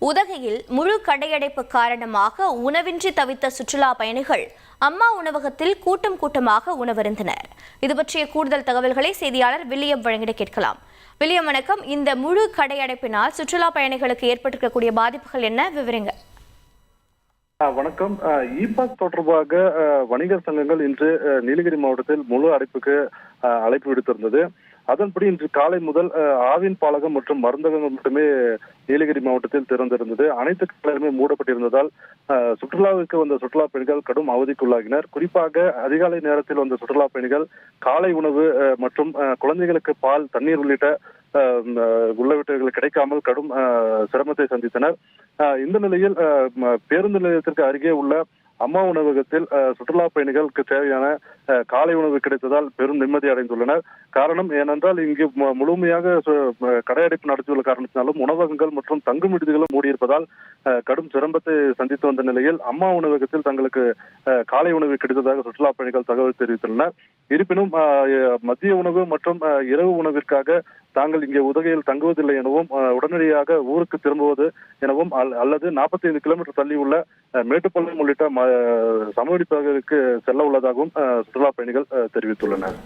உதகையில் முழு கடையடைப்பு காரணமாக உணவின்றி தவித்த சுற்றுலா பயணிகள் அம்மா உணவகத்தில் கூட்டம் கூட்டமாக உணவருந்தினர். இது பற்றிய கூடுதல் தகவல்களை செய்தியாளர் வில்லியம் வழங்கிட கேட்கலாம். வில்லியம், வணக்கம். இந்த முழு கடையடைப்பினால் சுற்றுலா பயணிகளுக்கு ஏற்பட்டிருக்கக்கூடிய பாதிப்புகள் என்ன, விவரங்க? வணக்கம். இ-பாஸ் தொடர்பாக வணிகர் சங்கங்கள் இன்று நீலகிரி மாவட்டத்தில் முழு அடைப்புக்கு அழைப்பு விடுத்திருந்தது. அதன்படி இன்று காலை முதல் ஆவின் பாலகம் மற்றும் மருந்தகங்கள் மட்டுமே நீலகிரி மாவட்டத்தில் திறந்திருந்தது. அனைத்து கடைகளுமே மூடப்பட்டிருந்ததால் சுற்றுலாவுக்கு வந்த சுற்றுலா பயணிகள் கடும் அவதிக்குள்ளாகினர். குறிப்பாக அதிகாலை நேரத்தில் வந்த சுற்றுலா பயணிகள் காலை உணவு மற்றும் குழந்தைகளுக்கு பால், தண்ணீர் உள்ளிட்ட உள்ளவற்றங்கள் கிடைக்காமல் கடும் சிரமத்தை சந்தித்தனர். இந்த நிலையில் பேருந்து நிலையத்திற்கு அருகே உள்ள அம்மா உணவகத்தில் சுற்றுலா பயணிகளுக்கு தேவையான காலை உணவு கிடைத்ததால் பெரும் நிம்மதி அடைந்துள்ளனர். காரணம் ஏனென்றால் இங்கு முழுமையாக கடையடைப்பு நடத்தியுள்ள காரணத்தினாலும் உணவகங்கள் மற்றும் தங்கும் விடுதிகளும் மூடியிருப்பதால் கடும் சிரமத்தை சந்தித்து வந்த நிலையில் அம்மா உணவகத்தில் தங்களுக்கு காலை உணவு கிடைத்ததாக சுற்றுலா பயணிகள் தகவல் தெரிவித்துள்ளனர். இருப்பினும் மதிய உணவு மற்றும் இரவு உணவிற்காக தாங்கள் இங்கே உதகையில் தங்குவதில்லை எனவும் உடனடியாக ஊருக்கு திரும்புவது எனவும் அல்லது 45 கிலோமீட்டர் தள்ளி உள்ள மேட்டுப்பாளையம் உள்ளிட்ட சமவெளி பகுதிக்கு செல்ல உள்ளதாகவும் சுற்றுலா பயணிகள் தெரிவித்துள்ளனர்.